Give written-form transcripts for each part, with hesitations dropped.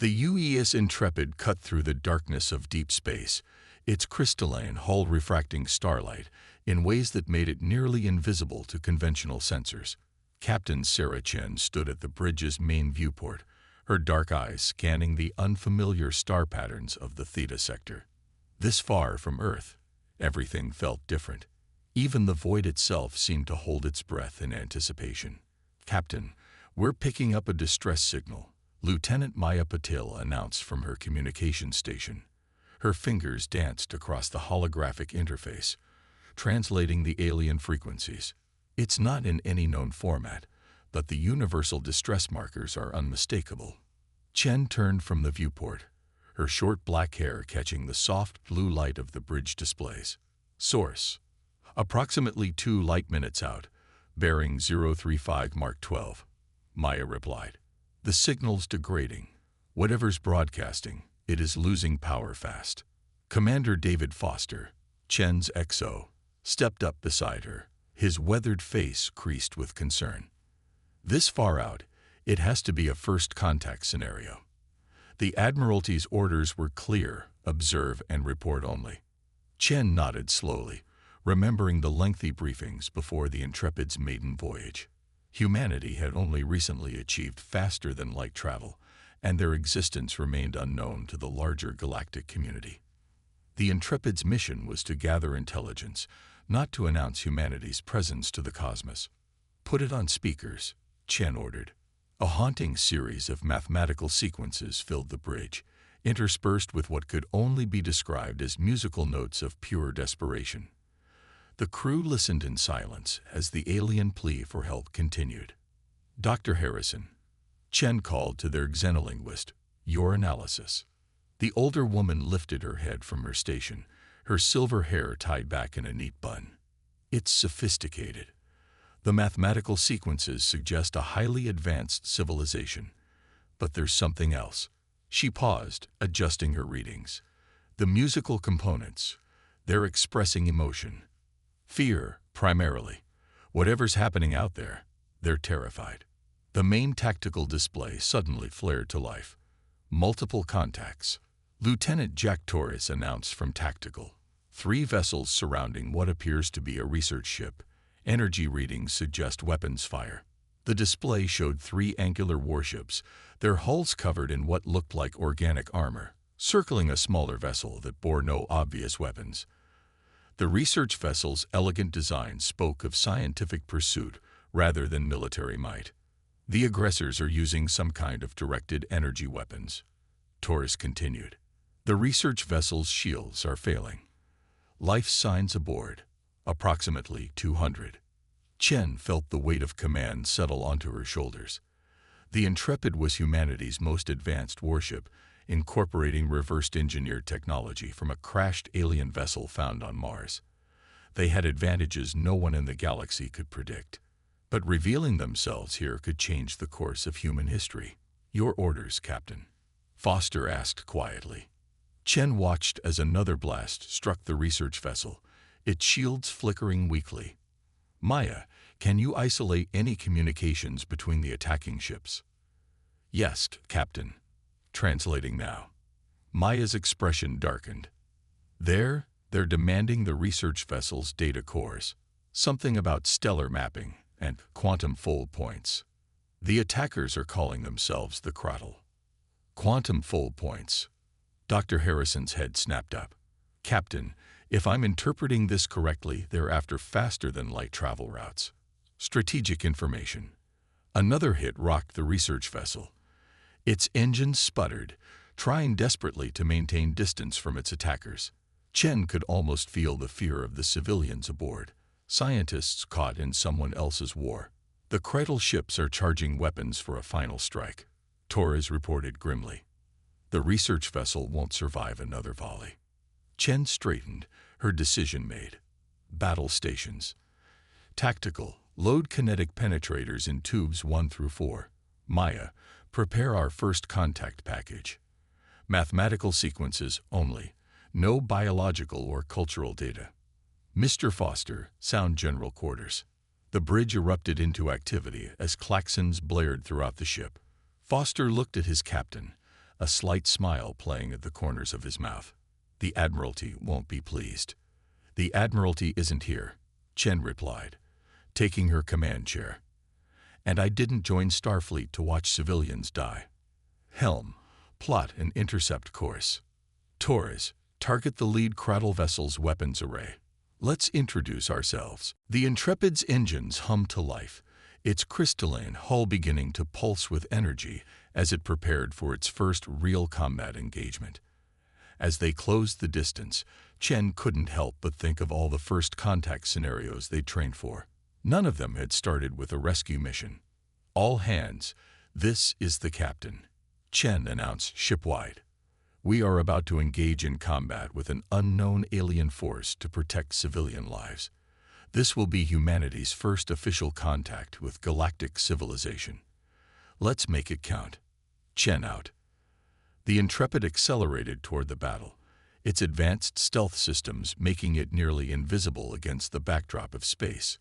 The UES Intrepid cut through the darkness of deep space, its crystalline hull refracting starlight in ways that made it nearly invisible to conventional sensors. Captain Sarah Chen stood at the bridge's main viewport, her dark eyes scanning the unfamiliar star patterns of the Theta sector. This far from Earth, everything felt different. Even the void itself seemed to hold its breath in anticipation. "Captain, we're picking up a distress signal," Lieutenant Maya Patil announced from her communications station. Her fingers danced across the holographic interface, translating the alien frequencies. It's not in any known format, but the universal distress markers are unmistakable. Chen turned from the viewport, her short black hair catching the soft blue light of the bridge displays. Source: approximately 2 light minutes out, bearing 035 Mark 12. Maya replied. "The signal's degrading. Whatever's broadcasting, it is losing power fast." Commander David Foster, Chen's XO, stepped up beside her, his weathered face creased with concern. "This far out, it has to be a first contact scenario. The Admiralty's orders were clear: observe and report only." Chen nodded slowly, remembering the lengthy briefings before the Intrepid's maiden voyage. Humanity had only recently achieved faster-than-light travel, and their existence remained unknown to the larger galactic community. The Intrepid's mission was to gather intelligence, not to announce humanity's presence to the cosmos. "Put it on speakers," Chen ordered. A haunting series of mathematical sequences filled the bridge, interspersed with what could only be described as musical notes of pure desperation. The crew listened in silence as the alien plea for help continued. "Dr. Harrison," Chen called to their xenolinguist, "your analysis." The older woman lifted her head from her station, her silver hair tied back in a neat bun. "It's sophisticated. The mathematical sequences suggest a highly advanced civilization. But there's something else." She paused, adjusting her readings. "The musical components, they're expressing emotion. Fear, primarily. Whatever's happening out there, they're terrified." The main tactical display suddenly flared to life. "Multiple contacts," Lieutenant Jack Torres announced from Tactical. 3 vessels surrounding what appears to be a research ship. Energy readings suggest weapons fire. The display showed 3 angular warships, their hulls covered in what looked like organic armor, circling a smaller vessel that bore no obvious weapons. The research vessel's elegant design spoke of scientific pursuit rather than military might. "The aggressors are using some kind of directed energy weapons," Torres continued. "The research vessel's shields are failing. Life signs aboard, approximately 200. Chen felt the weight of command settle onto her shoulders. The Intrepid was humanity's most advanced warship, incorporating reversed engineered technology from a crashed alien vessel found on Mars. They had advantages no one in the galaxy could predict. But revealing themselves here could change the course of human history. "Your orders, Captain?" Foster asked quietly. Chen watched as another blast struck the research vessel, its shields flickering weakly. "Maya, can you isolate any communications between the attacking ships?" "Yes, Captain." Translating now. Maya's expression darkened. They're demanding the research vessel's data cores. Something about stellar mapping and quantum fold points. The attackers are calling themselves the Crottle. Quantum fold points. Dr. Harrison's head snapped up. "Captain, if I'm interpreting this correctly, they're after faster-than-light travel routes. Strategic information." Another hit rocked the research vessel. Its engines sputtered, trying desperately to maintain distance from its attackers. Chen could almost feel the fear of the civilians aboard, scientists caught in someone else's war. "The Kreidel ships are charging weapons for a final strike," Torres reported grimly. "The research vessel won't survive another volley." Chen straightened, her decision made. Battle stations. Tactical, load kinetic penetrators in tubes 1 through 4. Maya, prepare our first contact package. Mathematical sequences only. No biological or cultural data. Mr. Foster, sound general quarters. The bridge erupted into activity as klaxons blared throughout the ship. Foster looked at his captain, a slight smile playing at the corners of his mouth. The Admiralty won't be pleased. The Admiralty isn't here, Chen replied, taking her command chair. And I didn't join Starfleet to watch civilians die. Helm, plot an intercept course. Torres, target the lead Cradle vessel's weapons array. Let's introduce ourselves. The Intrepid's engines hummed to life, its crystalline hull beginning to pulse with energy as it prepared for its first real combat engagement. As they closed the distance, Chen couldn't help but think of all the first contact scenarios they'd trained for. None of them had started with a rescue mission. All hands, this is the captain, Chen announced shipwide. We are about to engage in combat with an unknown alien force to protect civilian lives. This will be humanity's first official contact with galactic civilization. Let's make it count. Chen out. The Intrepid accelerated toward the battle, its advanced stealth systems making it nearly invisible against the backdrop of space.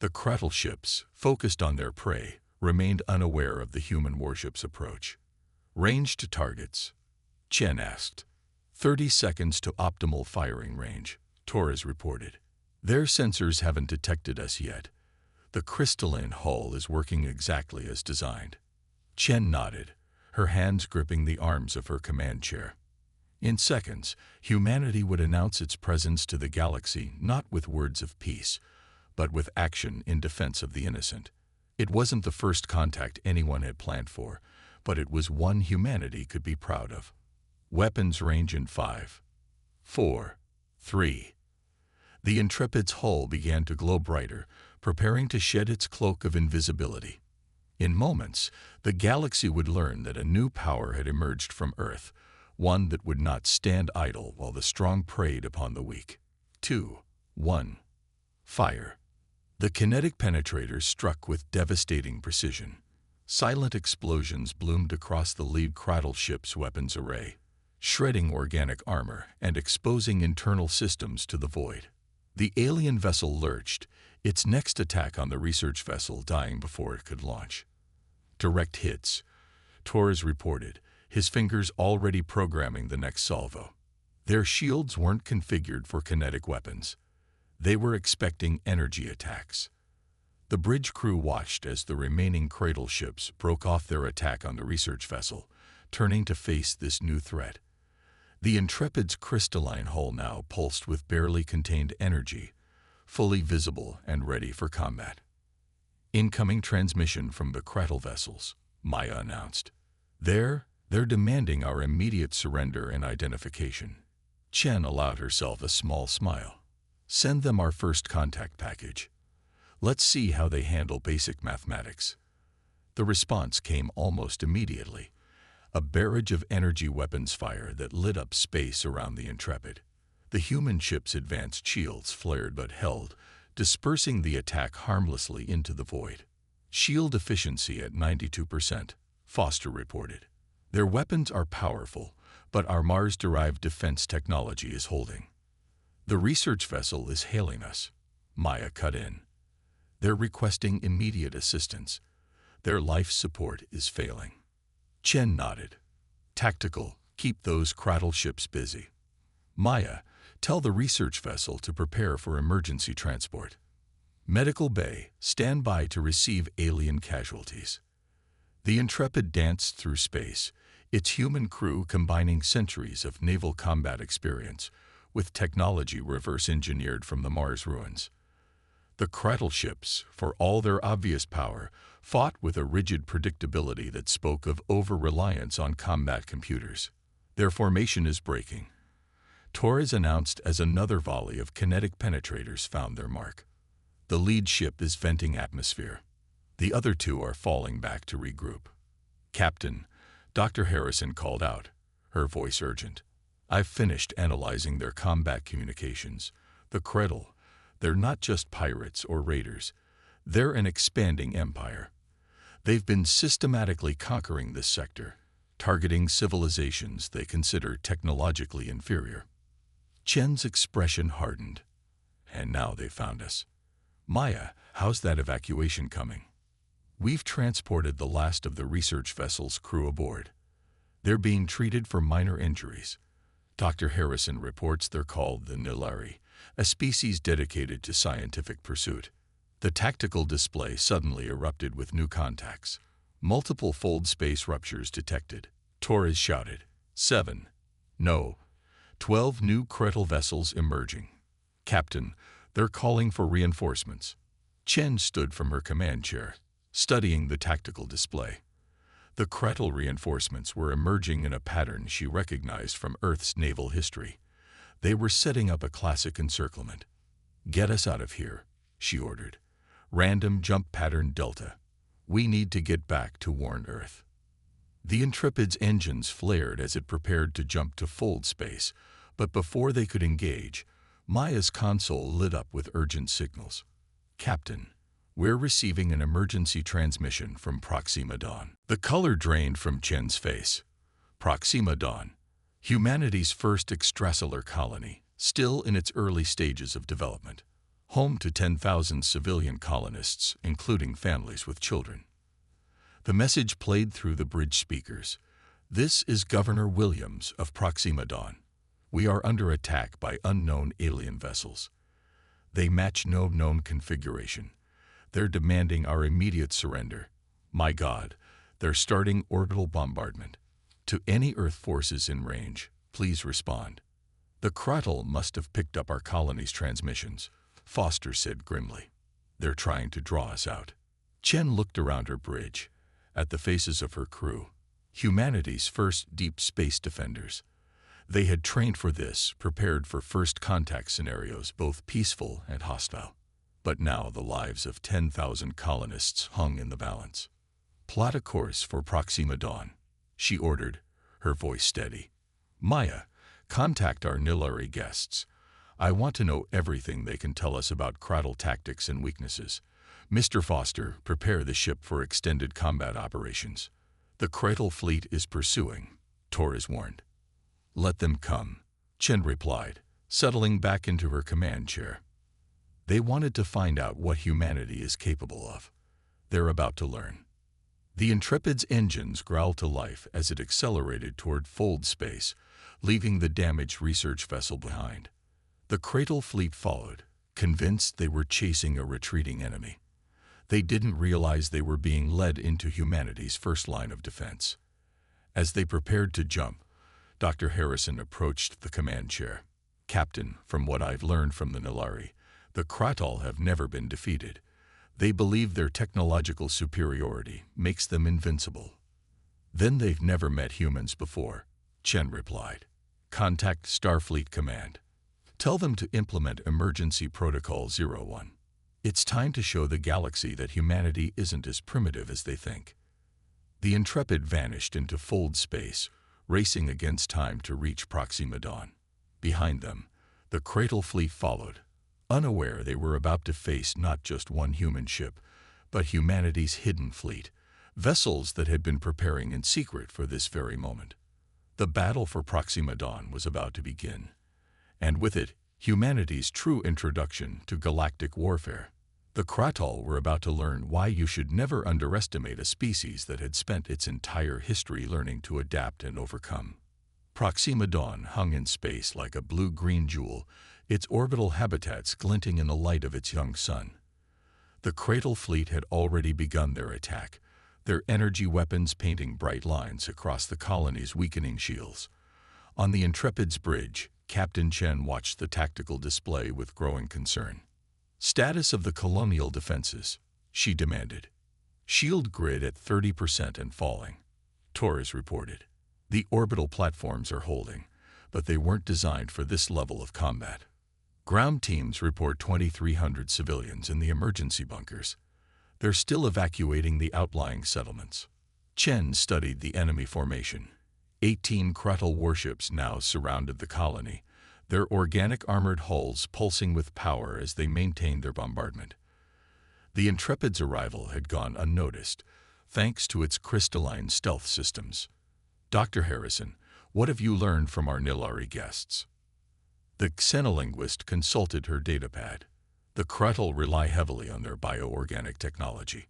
The Cradle ships, focused on their prey, remained unaware of the human warship's approach. Range to targets, Chen asked. 30 seconds to optimal firing range, Torres reported. Their sensors haven't detected us yet. The crystalline hull is working exactly as designed. Chen nodded, her hands gripping the arms of her command chair. In seconds, humanity would announce its presence to the galaxy not with words of peace, but with action in defense of the innocent. It wasn't the first contact anyone had planned for, but it was one humanity could be proud of. Weapons range in 5, 4, 3. The Intrepid's hull began to glow brighter, preparing to shed its cloak of invisibility. In moments, the galaxy would learn that a new power had emerged from Earth, one that would not stand idle while the strong preyed upon the weak. 2, 1. Fire. The kinetic penetrators struck with devastating precision. Silent explosions bloomed across the lead Cradle ship's weapons array, shredding organic armor and exposing internal systems to the void. The alien vessel lurched, its next attack on the research vessel dying before it could launch. Direct hits, Torres reported, his fingers already programming the next salvo. Their shields weren't configured for kinetic weapons. They were expecting energy attacks. The bridge crew watched as the remaining Cradle ships broke off their attack on the research vessel, turning to face this new threat. The Intrepid's crystalline hull now pulsed with barely contained energy, fully visible and ready for combat. Incoming transmission from the Cradle vessels, Maya announced. They're demanding our immediate surrender and identification. Chen allowed herself a small smile. Send them our first contact package. Let's see how they handle basic mathematics. The response came almost immediately. A barrage of energy weapons fire that lit up space around the Intrepid. The human ship's advanced shields flared but held, dispersing the attack harmlessly into the void. Shield efficiency at 92%, Foster reported. Their weapons are powerful, but our Mars-derived defense technology is holding. The research vessel is hailing us, Maya cut in. They're requesting immediate assistance. Their life support is failing. Chen nodded. Tactical, keep those Cradle ships busy. Maya, tell the research vessel to prepare for emergency transport. Medical Bay, stand by to receive alien casualties. The Intrepid danced through space, its human crew combining centuries of naval combat experience with technology reverse-engineered from the Mars ruins. The Cradle ships, for all their obvious power, fought with a rigid predictability that spoke of over-reliance on combat computers. Their formation is breaking, Torres announced as another volley of kinetic penetrators found their mark. The lead ship is venting atmosphere. The other two are falling back to regroup. Captain, Dr. Harrison called out, her voice urgent. I've finished analyzing their combat communications. The Cradle, they're not just pirates or raiders. They're an expanding empire. They've been systematically conquering this sector, targeting civilizations they consider technologically inferior. Chen's expression hardened. And now they've found us. Maya, how's that evacuation coming? We've transported the last of the research vessel's crew aboard. They're being treated for minor injuries. Dr. Harrison reports they're called the Nilari, a species dedicated to scientific pursuit. The tactical display suddenly erupted with new contacts. Multiple fold space ruptures detected. Torres shouted, 7. No. 12 new Kretel vessels emerging. Captain, they're calling for reinforcements. Chen stood from her command chair, studying the tactical display. The Kretel reinforcements were emerging in a pattern she recognized from Earth's naval history. They were setting up a classic encirclement. Get us out of here, she ordered. Random jump pattern Delta. We need to get back to Warren Earth. The Intrepid's engines flared as it prepared to jump to fold space, but before they could engage, Maya's console lit up with urgent signals. Captain, we're receiving an emergency transmission from Proxima Dawn. The color drained from Chen's face. Proxima Dawn, humanity's first extrasolar colony, still in its early stages of development. Home to 10,000 civilian colonists, including families with children. The message played through the bridge speakers. This is Governor Williams of Proxima Dawn. We are under attack by unknown alien vessels. They match no known configuration. They're demanding our immediate surrender. My God, they're starting orbital bombardment. To any Earth forces in range, please respond. The Kretel must have picked up our colony's transmissions, Foster said grimly. They're trying to draw us out. Chen looked around her bridge, at the faces of her crew, humanity's first deep space defenders. They had trained for this, prepared for first contact scenarios, both peaceful and hostile. But now the lives of 10,000 colonists hung in the balance. Plot a course for Proxima Dawn, she ordered, her voice steady. Maya, contact our Nilari guests. I want to know everything they can tell us about Kretel tactics and weaknesses. Mr. Foster, prepare the ship for extended combat operations. The Kretel fleet is pursuing, Torres warned. Let them come, Chen replied, settling back into her command chair. They wanted to find out what humanity is capable of. They're about to learn. The Intrepid's engines growled to life as it accelerated toward fold space, leaving the damaged research vessel behind. The Kretel fleet followed, convinced they were chasing a retreating enemy. They didn't realize they were being led into humanity's first line of defense. As they prepared to jump, Dr. Harrison approached the command chair. Captain, from what I've learned from the Nilari, the Kretel have never been defeated. They believe their technological superiority makes them invincible. Then they've never met humans before, Chen replied. Contact Starfleet Command. Tell them to implement Emergency Protocol 01. It's time to show the galaxy that humanity isn't as primitive as they think. The Intrepid vanished into fold space, racing against time to reach Proxima Dawn. Behind them, the Kretel fleet followed, unaware they were about to face not just one human ship, but humanity's hidden fleet, vessels that had been preparing in secret for this very moment. The battle for Proxima Dawn was about to begin, and with it, humanity's true introduction to galactic warfare. The Kretel were about to learn why you should never underestimate a species that had spent its entire history learning to adapt and overcome. Proxima Dawn hung in space like a blue-green jewel, its orbital habitats glinting in the light of its young sun. The Kretel fleet had already begun their attack, their energy weapons painting bright lines across the colony's weakening shields. On the Intrepid's bridge, Captain Chen watched the tactical display with growing concern. Status of the colonial defenses, she demanded. Shield grid at 30% and falling, Torres reported. The orbital platforms are holding, but they weren't designed for this level of combat. Ground teams report 2,300 civilians in the emergency bunkers. They're still evacuating the outlying settlements. Chen studied the enemy formation. 18 Kretel warships now surrounded the colony, their organic armored hulls pulsing with power as they maintained their bombardment. The Intrepid's arrival had gone unnoticed, thanks to its crystalline stealth systems. Dr. Harrison, what have you learned from our Nilari guests? The xenolinguist consulted her datapad. The Kretel rely heavily on their bioorganic technology.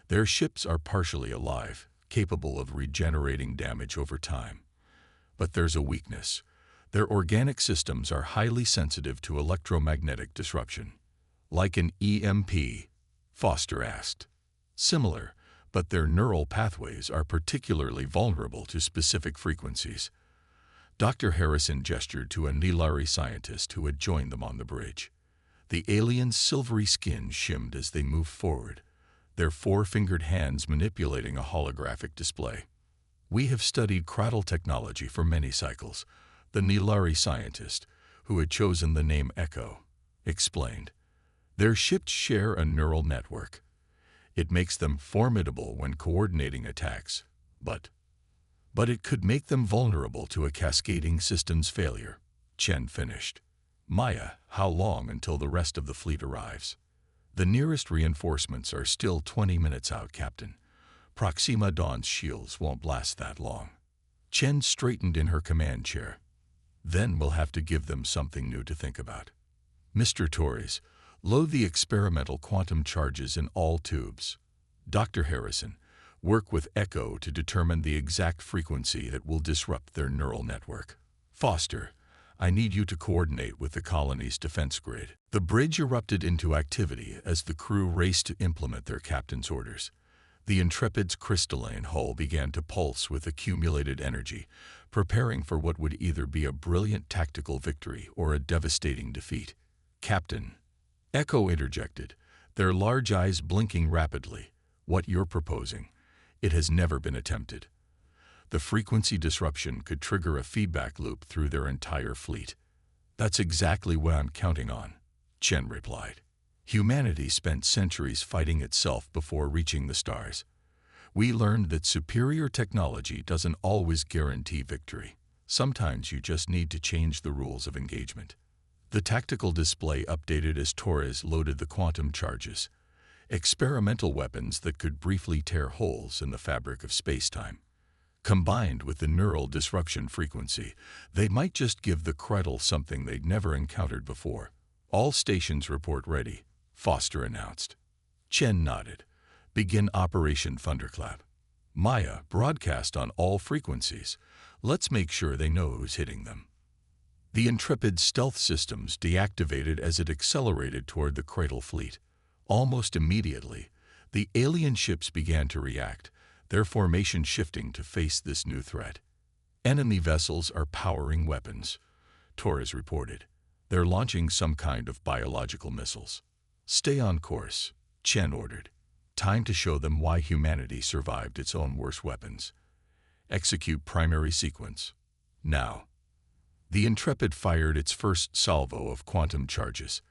Their ships are partially alive, capable of regenerating damage over time. But there's a weakness. Their organic systems are highly sensitive to electromagnetic disruption. Like an EMP, Foster asked. Similar, but their neural pathways are particularly vulnerable to specific frequencies. Dr. Harrison gestured to a Nilari scientist who had joined them on the bridge. The alien's silvery skin shimmed as they moved forward, their four-fingered hands manipulating a holographic display. "We have studied cradle technology for many cycles," the Nilari scientist, who had chosen the name Echo, explained. "Their ships share a neural network. It makes them formidable when coordinating attacks, but it could make them vulnerable to a cascading systems failure," Chen finished. "Maya, how long until the rest of the fleet arrives?" "The nearest reinforcements are still 20 minutes out, Captain. Proxima Dawn's shields won't last that long." Chen straightened in her command chair. "Then we'll have to give them something new to think about. Mr. Torres, load the experimental quantum charges in all tubes. Dr. Harrison, work with Echo to determine the exact frequency that will disrupt their neural network. Foster, I need you to coordinate with the colony's defense grid." The bridge erupted into activity as the crew raced to implement their captain's orders. The Intrepid's crystalline hull began to pulse with accumulated energy, preparing for what would either be a brilliant tactical victory or a devastating defeat. "Captain," Echo interjected, their large eyes blinking rapidly, "what you're proposing, it has never been attempted. The frequency disruption could trigger a feedback loop through their entire fleet." "That's exactly what I'm counting on," Chen replied. "Humanity spent centuries fighting itself before reaching the stars. We learned that superior technology doesn't always guarantee victory. Sometimes you just need to change the rules of engagement." The tactical display updated as Torres loaded the quantum charges, experimental weapons that could briefly tear holes in the fabric of spacetime. Combined with the neural disruption frequency, they might just give the cradle something they'd never encountered before. "All stations report ready," Foster announced. Chen nodded. "Begin Operation Thunderclap. Maya, broadcast on all frequencies. Let's make sure they know who's hitting them." The Intrepid's stealth systems deactivated as it accelerated toward the cradle fleet. Almost immediately, the alien ships began to react, their formation shifting to face this new threat. "Enemy vessels are powering weapons," Torres reported. "They're launching some kind of biological missiles." "Stay on course," Chen ordered. "Time to show them why humanity survived its own worst weapons. Execute primary sequence. Now." The Intrepid fired its first salvo of quantum charges.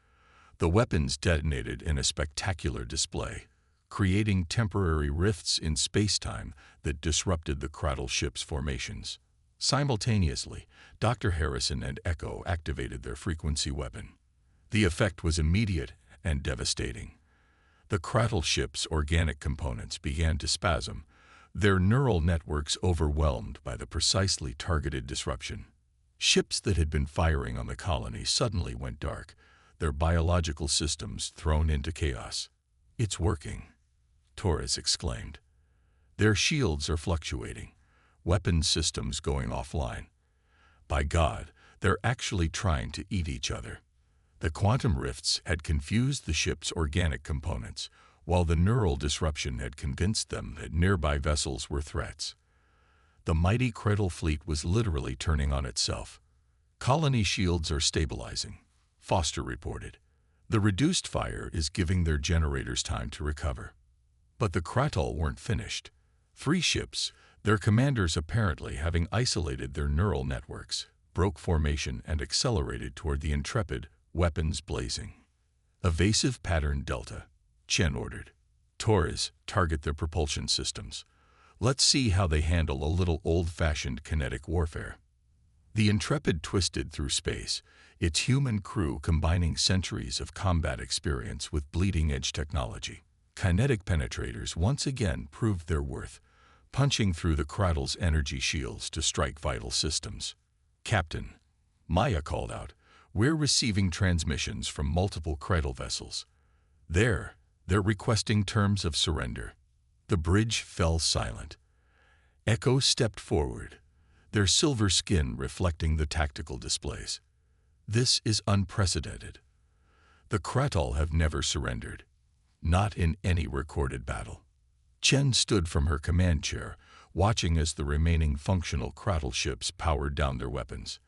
The weapons detonated in a spectacular display, creating temporary rifts in spacetime that disrupted the cradle ship's formations. Simultaneously, Dr. Harrison and Echo activated their frequency weapon. The effect was immediate and devastating. The cradle ship's organic components began to spasm, their neural networks overwhelmed by the precisely targeted disruption. Ships that had been firing on the colony suddenly went dark, their biological systems thrown into chaos. "It's working," Torres exclaimed. "Their shields are fluctuating, weapons systems going offline. By God, they're actually trying to eat each other." The quantum rifts had confused the ship's organic components, while the neural disruption had convinced them that nearby vessels were threats. The mighty cradle fleet was literally turning on itself. "Colony shields are stabilizing," Foster reported. "The reduced fire is giving their generators time to recover." But the Kratal weren't finished. 3 ships, their commanders apparently having isolated their neural networks, broke formation and accelerated toward the Intrepid, weapons blazing. "Evasive pattern Delta," Chen ordered. "Torres, target their propulsion systems. Let's see how they handle a little old-fashioned kinetic warfare." The Intrepid twisted through space, its human crew combining centuries of combat experience with bleeding-edge technology. Kinetic penetrators once again proved their worth, punching through the cradle's energy shields to strike vital systems. "Captain," Maya called out, "we're receiving transmissions from multiple cradle vessels. They're requesting terms of surrender." The bridge fell silent. Echo stepped forward, their silver skin reflecting the tactical displays. This is unprecedented. The Kratal have never surrendered, not in any recorded battle. Chen stood from her command chair, watching as the remaining functional Kratal ships powered down their weapons.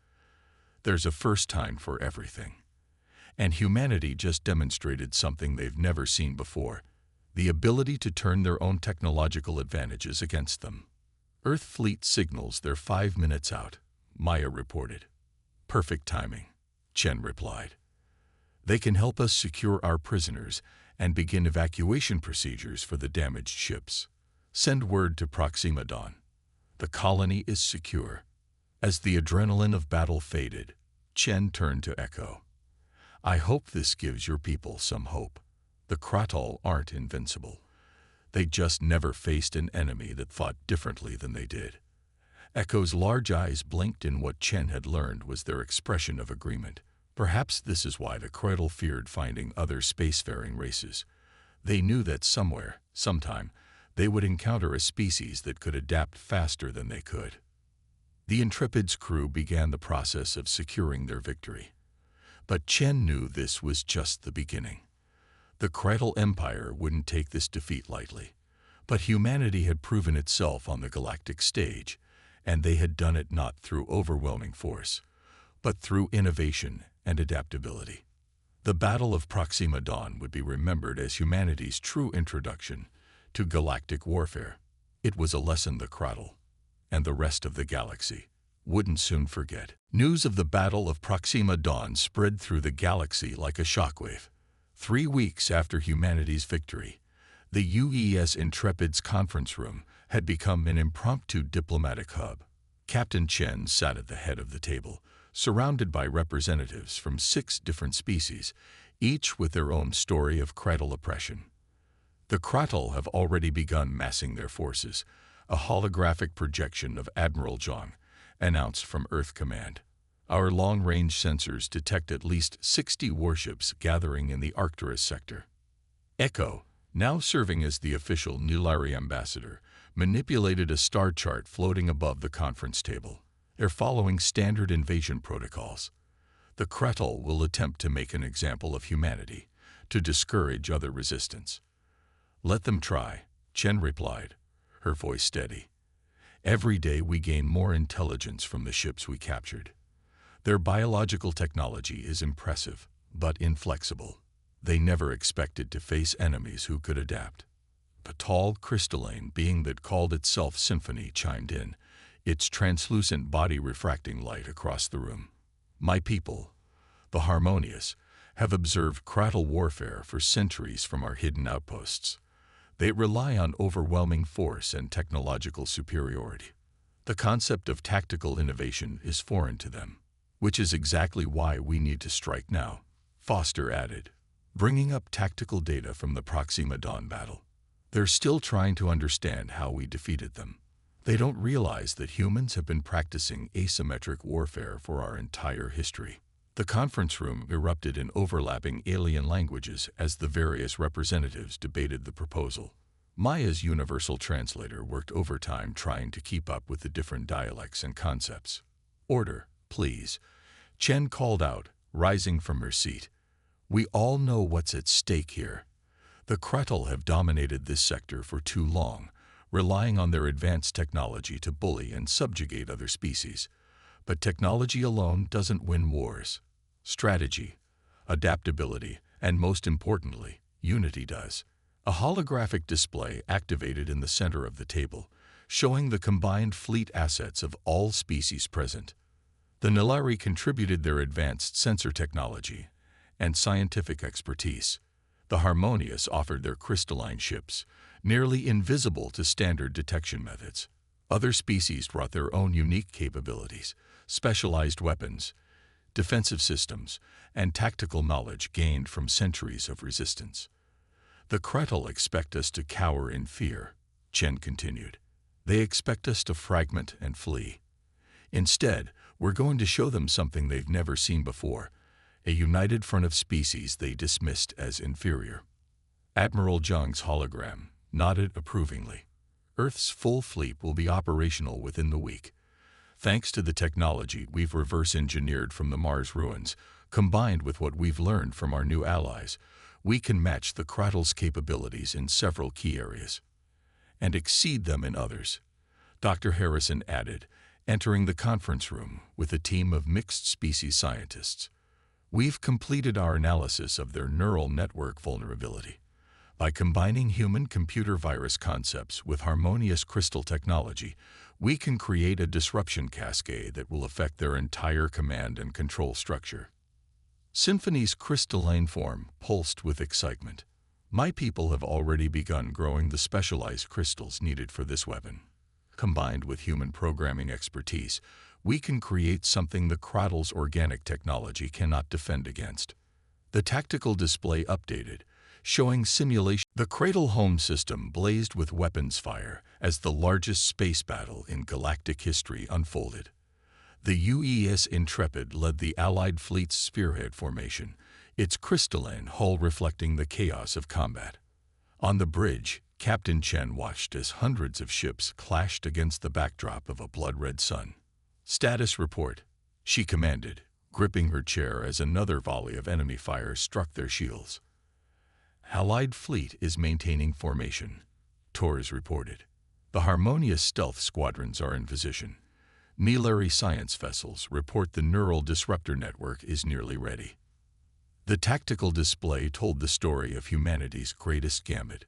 There's a first time for everything. And humanity just demonstrated something they've never seen before, the ability to turn their own technological advantages against them. Earth fleet signals they're 5 minutes out, Maya reported. Perfect timing, Chen replied. They can help us secure our prisoners and begin evacuation procedures for the damaged ships. Send word to Proxima Dawn. The colony is secure. As the adrenaline of battle faded, Chen turned to Echo. I hope this gives your people some hope. The Kratal aren't invincible. They just never faced an enemy that fought differently than they did. Echo's large eyes blinked in what Chen had learned was their expression of agreement. Perhaps this is why the Kratal feared finding other spacefaring races. They knew that somewhere, sometime, they would encounter a species that could adapt faster than they could. The Intrepid's crew began the process of securing their victory. But Chen knew this was just the beginning. The Kratal Empire wouldn't take this defeat lightly, but humanity had proven itself on the galactic stage, and they had done it not through overwhelming force, but through innovation and adaptability. The Battle of Proxima Dawn would be remembered as humanity's true introduction to galactic warfare. It was a lesson the Kratal, and the rest of the galaxy, wouldn't soon forget. News of the Battle of Proxima Dawn spread through the galaxy like a shockwave. 3 weeks after humanity's victory, the UES Intrepid's conference room had become an impromptu diplomatic hub. Captain Chen sat at the head of the table, surrounded by representatives from 6 different species, each with their own story of Kratal oppression. The Kratal have already begun massing their forces, a holographic projection of Admiral Zhang announced from Earth Command. Our long-range sensors detect at least 60 warships gathering in the Arcturus sector. Echo, now serving as the official Nulari ambassador, manipulated a star chart floating above the conference table. They're following standard invasion protocols. The Kratal will attempt to make an example of humanity, to discourage other resistance. Let them try, Chen replied, her voice steady. Every day we gain more intelligence from the ships we captured. Their biological technology is impressive, but inflexible. They never expected to face enemies who could adapt. A tall, crystalline being that called itself Symphony chimed in, its translucent body refracting light across the room. My people, the Harmonious, have observed Kratal warfare for centuries from our hidden outposts. They rely on overwhelming force and technological superiority. The concept of tactical innovation is foreign to them, which is exactly why we need to strike now, Foster added, bringing up tactical data from the Proxima Dawn battle. They're still trying to understand how we defeated them. They don't realize that humans have been practicing asymmetric warfare for our entire history. The conference room erupted in overlapping alien languages as the various representatives debated the proposal. Maya's universal translator worked overtime trying to keep up with the different dialects and concepts. Order, please, Chen called out, rising from her seat. We all know what's at stake here. The Kratal have dominated this sector for too long, relying on their advanced technology to bully and subjugate other species. But technology alone doesn't win wars. Strategy, adaptability, and most importantly, unity does. A holographic display activated in the center of the table, showing the combined fleet assets of all species present. The Nulari contributed their advanced sensor technology and scientific expertise. The Harmonious offered their crystalline ships, nearly invisible to standard detection methods. Other species brought their own unique capabilities, specialized weapons, defensive systems, and tactical knowledge gained from centuries of resistance. The Kratal expect us to cower in fear, Chen continued. They expect us to fragment and flee. Instead, we're going to show them something they've never seen before, a united front of species they dismissed as inferior. Admiral Zhang's hologram nodded approvingly. Earth's full fleet will be operational within the week. Thanks to the technology we've reverse-engineered from the Mars ruins, combined with what we've learned from our new allies, we can match the Krattle's capabilities in several key areas and exceed them in others, Dr. Harrison added, entering the conference room with a team of mixed-species scientists. We've completed our analysis of their neural network vulnerability. By combining human-computer virus concepts with harmonious crystal technology, we can create a disruption cascade that will affect their entire command and control structure. Symphony's crystalline form pulsed with excitement. My people have already begun growing the specialized crystals needed for this weapon. Combined with human programming expertise, we can create something the Krattle's organic technology cannot defend against. The tactical display updated, showing simulation. The Cradle home system blazed with weapons fire as the largest space battle in galactic history unfolded. The UES Intrepid led the Allied fleet's spearhead formation, its crystalline hull reflecting the chaos of combat. On the bridge, Captain Chen watched as hundreds of ships clashed against the backdrop of a blood-red sun. "Status report," she commanded, gripping her chair as another volley of enemy fire struck their shields. "Allied fleet is maintaining formation," Torres reported. "The harmonious stealth squadrons are in position. Military science vessels report the neural disruptor network is nearly ready." The tactical display told the story of humanity's greatest gambit.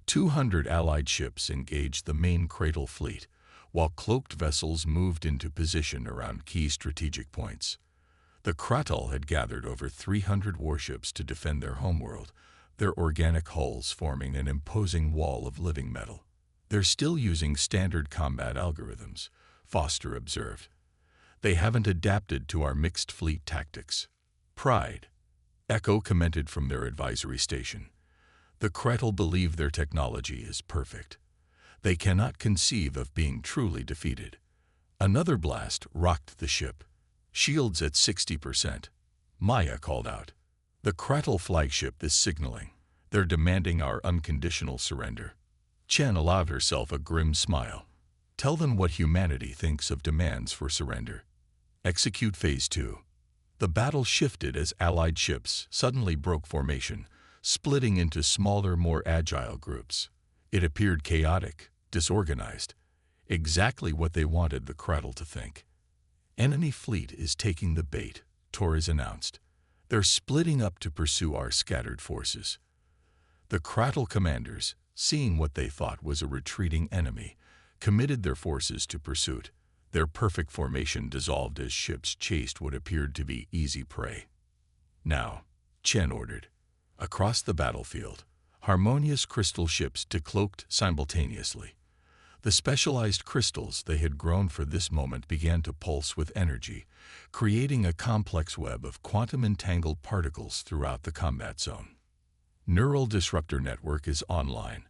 200 Allied ships engaged the main Cradle fleet, while cloaked vessels moved into position around key strategic points. The Krattle had gathered over 300 warships to defend their homeworld, their organic hulls forming an imposing wall of living metal. "They're still using standard combat algorithms," Foster observed. "They haven't adapted to our mixed fleet tactics." "Pride," Echo commented from their advisory station. "The Krattle believe their technology is perfect. They cannot conceive of being truly defeated." Another blast rocked the ship. "Shields at 60%. Maya called out. "The Krattle flagship is signaling. They're demanding our unconditional surrender." Chen allowed herself a grim smile. "Tell them what humanity thinks of demands for surrender. Execute Phase 2. The battle shifted as Allied ships suddenly broke formation, splitting into smaller, more agile groups. It appeared chaotic, disorganized, exactly what they wanted the Krattle to think. "Enemy fleet is taking the bait," Torres announced. "They're splitting up to pursue our scattered forces." The Krattle commanders, seeing what they thought was a retreating enemy, committed their forces to pursuit. Their perfect formation dissolved as ships chased what appeared to be easy prey. "Now," Chen ordered. Across the battlefield, harmonious crystal ships decloaked simultaneously. The specialized crystals they had grown for this moment began to pulse with energy, creating a complex web of quantum-entangled particles throughout the combat zone. "Neural disruptor network is online,"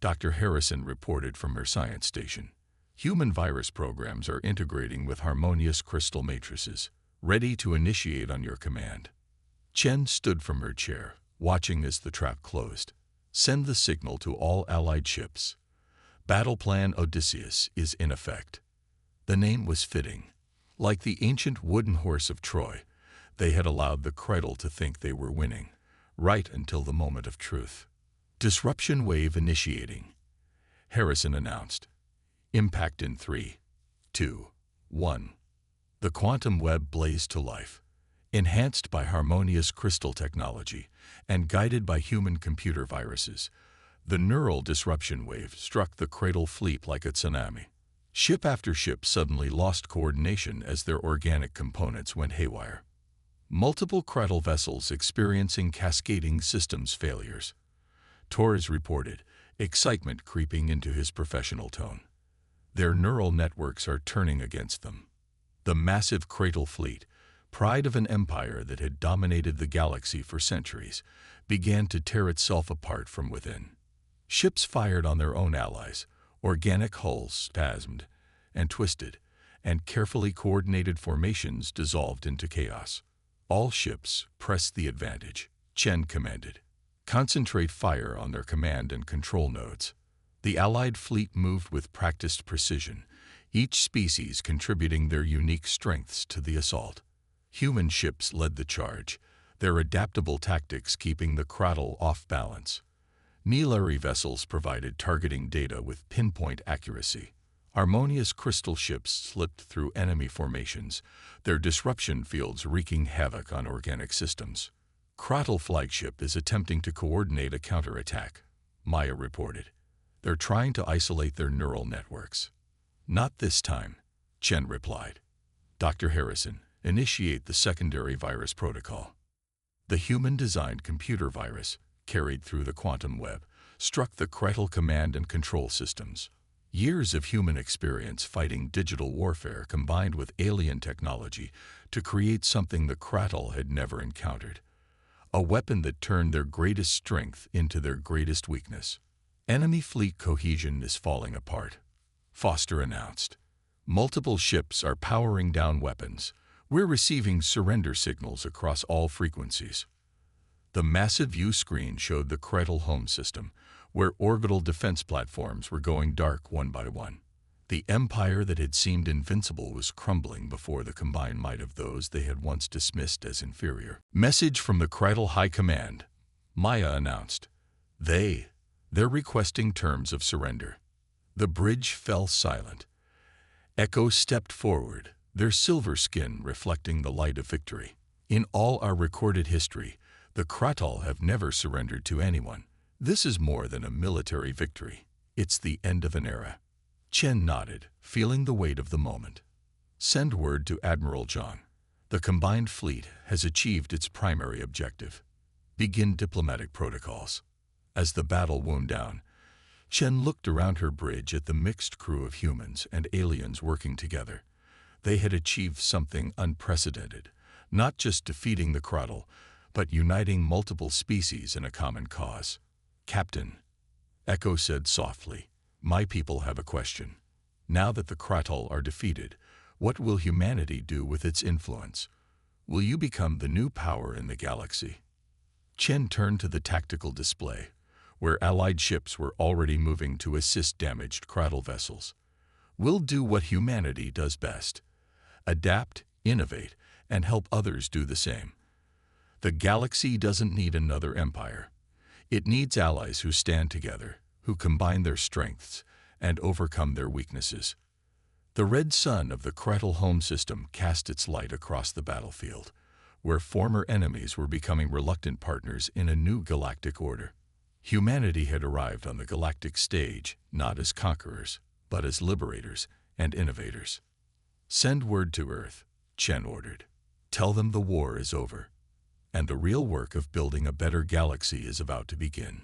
Dr. Harrison reported from her science station. "Human virus programs are integrating with harmonious crystal matrices, ready to initiate on your command." Chen stood from her chair, watching as the trap closed. "Send the signal to all Allied ships. Battle Plan Odysseus is in effect." The name was fitting. Like the ancient wooden horse of Troy, they had allowed the Cradle to think they were winning, right until the moment of truth. "Disruption wave initiating," Harrison announced. "Impact in 3, 2, 1. The quantum web blazed to life, enhanced by harmonious crystal technology and guided by human computer viruses. The neural disruption wave struck the Cradle fleet like a tsunami. Ship after ship suddenly lost coordination as their organic components went haywire. Multiple Cradle vessels experiencing cascading systems failures. Torres reported, excitement creeping into his professional tone. Their neural networks are turning against them. The massive Cradle fleet, pride of an empire that had dominated the galaxy for centuries, began to tear itself apart from within. Ships fired on their own allies, organic hulls spasmed and twisted, and carefully coordinated formations dissolved into chaos. "All ships press the advantage," Chen commanded. "Concentrate fire on their command and control nodes." The Allied fleet moved with practiced precision, each species contributing their unique strengths to the assault. Human ships led the charge, their adaptable tactics keeping the Kratel off balance. Nilari vessels provided targeting data with pinpoint accuracy. Harmonious crystal ships slipped through enemy formations, their disruption fields wreaking havoc on organic systems. Kratel flagship is attempting to coordinate a counterattack, Maya reported. They're trying to isolate their neural networks. Not this time, Chen replied. Dr. Harrison, initiate the secondary virus protocol. The human-designed computer virus, carried through the quantum web, struck the Kratel command and control systems. Years of human experience fighting digital warfare combined with alien technology to create something the Kratel had never encountered. A weapon that turned their greatest strength into their greatest weakness. Enemy fleet cohesion is falling apart, Foster announced. Multiple ships are powering down weapons. We're receiving surrender signals across all frequencies. The massive view screen showed the Kratel home system, where orbital defense platforms were going dark one by one. The empire that had seemed invincible was crumbling before the combined might of those they had once dismissed as inferior. Message from the Kratel High Command, Maya announced. They're requesting terms of surrender. The bridge fell silent. Echo stepped forward, their silver skin reflecting the light of victory. In all our recorded history, the Kratel have never surrendered to anyone. This is more than a military victory. It's the end of an era. Chen nodded, feeling the weight of the moment. Send word to Admiral John. The combined fleet has achieved its primary objective. Begin diplomatic protocols. As the battle wound down, Chen looked around her bridge at the mixed crew of humans and aliens working together. They had achieved something unprecedented, not just defeating the Kratel, but uniting multiple species in a common cause. Captain, Echo said softly, my people have a question. Now that the Kratel are defeated, what will humanity do with its influence? Will you become the new power in the galaxy? Chen turned to the tactical display, where Allied ships were already moving to assist damaged Kratel vessels. We'll do what humanity does best. Adapt, innovate, and help others do the same. The galaxy doesn't need another empire. It needs allies who stand together, who combine their strengths, and overcome their weaknesses. The red sun of the Kratel home system cast its light across the battlefield, where former enemies were becoming reluctant partners in a new galactic order. Humanity had arrived on the galactic stage not as conquerors, but as liberators and innovators. Send word to Earth, Chen ordered. Tell them the war is over, and the real work of building a better galaxy is about to begin.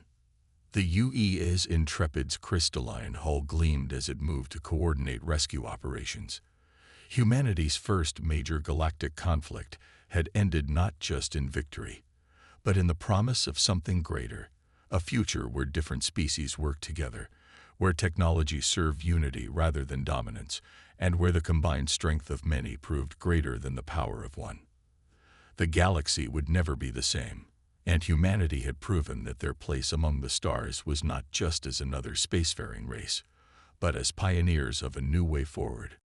The UEA's Intrepid's crystalline hull gleamed as it moved to coordinate rescue operations. Humanity's first major galactic conflict had ended not just in victory, but in the promise of something greater. A future where different species work together, where technology served unity rather than dominance, and where the combined strength of many proved greater than the power of one. The galaxy would never be the same, and humanity had proven that their place among the stars was not just as another spacefaring race, but as pioneers of a new way forward.